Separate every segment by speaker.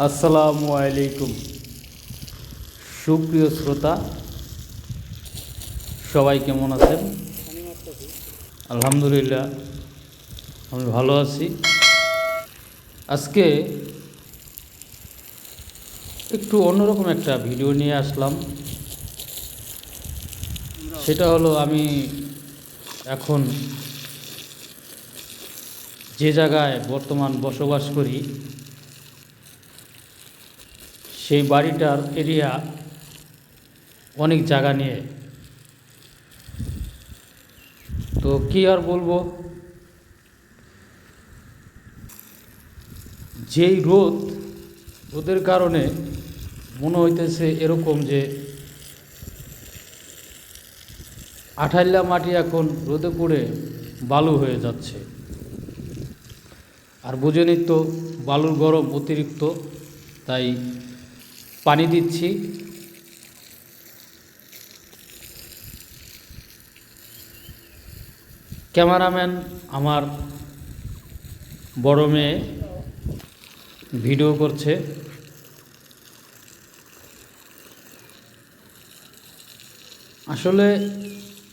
Speaker 1: আসসালামু আলাইকুম সুপ্রিয় শ্রোতা, সবাই কেমন আছেন? আলহামদুলিল্লাহ, আমি ভালো আছি। আজকে একটু অন্যরকম একটা ভিডিও নিয়ে আসলাম। সেটা হলো, আমি এখন যে জায়গায় বর্তমান বসবাস করি সেই বাড়িটার এরিয়া অনেক জায়গা নিয়ে। তো কি আর বলবো, যেই রোদের কারণে মনে হইতেছে এরকম যে আঠাইল্লা মাটি এখন রোদে পড়ে বালু হয়ে যাচ্ছে। আর বুঝেনি তো, বালুর গরম অতিরিক্ত, তাই পানি দিচ্ছি। ক্যামেরাম্যান আমার বড় মেয়ে ভিডিও করছে। আসলে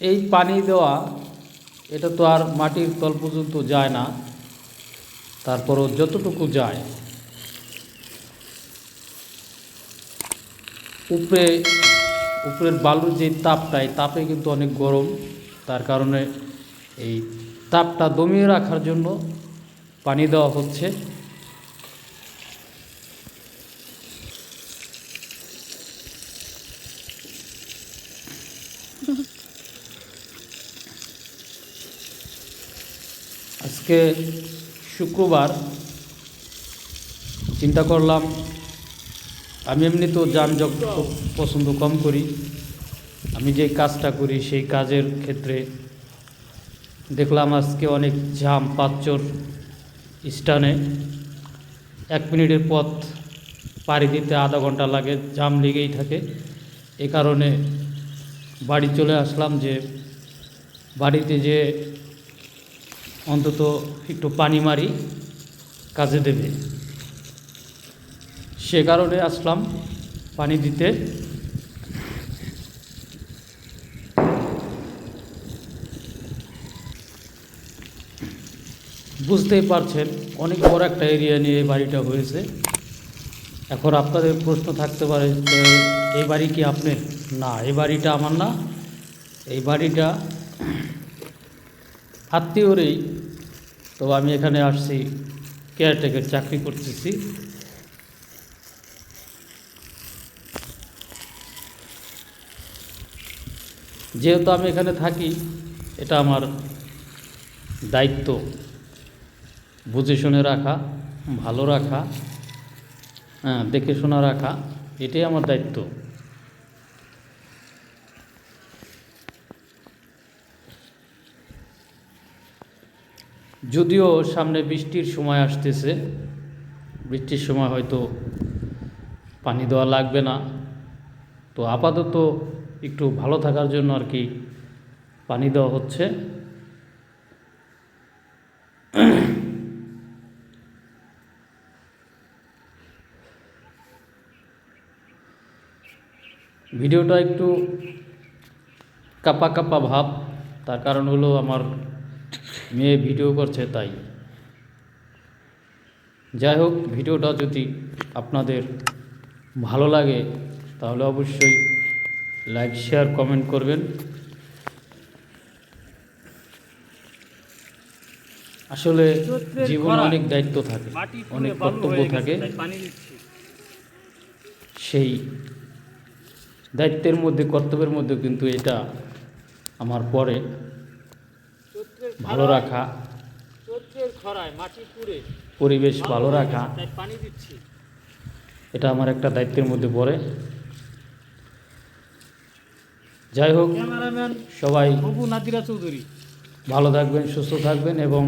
Speaker 1: এই পানি দেওয়া, এটা তো আর মাটির তল পর্যন্ত যায় না, তারপরও যতটুকু যায় উপরের বালুর যে তাপটা, এই তাপে কিন্তু অনেক গরম। তার কারণে এই তাপটা দমিয়ে রাখার জন্য পানি দেওয়া হচ্ছে। আজকে শুক্রবার, চিন্তা করলাম, আমি এমনি তো যানজট খুব পছন্দ কম করি। আমি যে কাজটা করি সেই কাজের ক্ষেত্রে দেখলাম আজকে অনেক জ্যাম, পাঁচচর স্ট্যান্ডে 1 মিনিটের পথ পাড়ি দিতে আধা ঘন্টা লাগে, জ্যাম লেগেই থাকে। এ কারণে বাড়ি চলে আসলাম, যে বাড়িতে যে অন্তত একটু পানি মারি, কাজে দেবে। সে কারণে আসলাম পানি দিতে। বুঝতেই পারছেন, অনেক বড় একটা এরিয়া নিয়ে এই বাড়িটা হয়েছে। এখন আপনাদের প্রশ্ন থাকতে পারে যে এই বাড়ি কি আপনার? না, এই বাড়িটা আমার না। এই বাড়িটা আত্মীয়রই। তো আমি এখানে আসছি, কেয়ারটেকার চাকরি করতেছি। যেহেতু আমি এখানে থাকি, এটা আমার দায়িত্ব বুঝে শুনে রাখা, ভালো রাখা, দেখে শোনা রাখা, এটাই আমার দায়িত্ব। যদিও সামনে বৃষ্টির সময় আসতেছে, বৃষ্টির সময় হয়তো পানি দেওয়া লাগবে না। তো আপাতত একটু ভালো থাকার জন্য আর কি পানি দেওয়া হচ্ছে। ভিডিওটা একটু কাপা কাপা ভাব, তার কারণ হলো আমার মেয়ে ভিডিও করছে, তাই। যাই হোক, ভিডিওটা যদি আপনাদের ভালো লাগে তাহলে অবশ্যই লাইক, শেয়ার, কমেন্ট করবেন। আসলে জীবনে অনেক দায়িত্ব থাকে, অনেক কর্তব্য থাকে। সেই দায়িত্বের মধ্যে, কর্তব্যের মধ্যে কিন্তু এটা আমার পরে ভালো রাখা, পরিবেশ ভালো রাখা, এটা আমার একটা দায়িত্বের মধ্যে পড়ে। যাই হোক, সবাই ভালো থাকবেন, সুস্থ থাকবেন এবং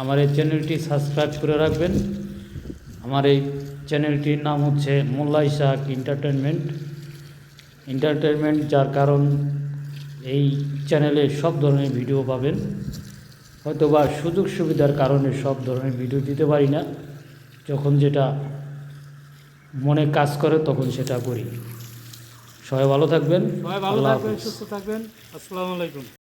Speaker 1: আমার এই চ্যানেলটি সাবস্ক্রাইব করে রাখবেন। আমার এই চ্যানেলটির নাম হচ্ছে মোল্লা ইসহাক এন্টারটেনমেন্ট, যার কারণ এই চ্যানেলে সব ধরনের ভিডিও পাবেন। হয়তো বা সুযোগ সুবিধার কারণে সব ধরনের ভিডিও দিতে পারি না, যখন যেটা মনে কাজ করে তখন সেটা করি। সবাই ভালো থাকবেন।
Speaker 2: সবাই ভালো
Speaker 1: আল্লাহ
Speaker 2: থাকবেন,
Speaker 1: হাফেজ।
Speaker 2: সুস্থ থাকবেন। আসসালামু আলাইকুম।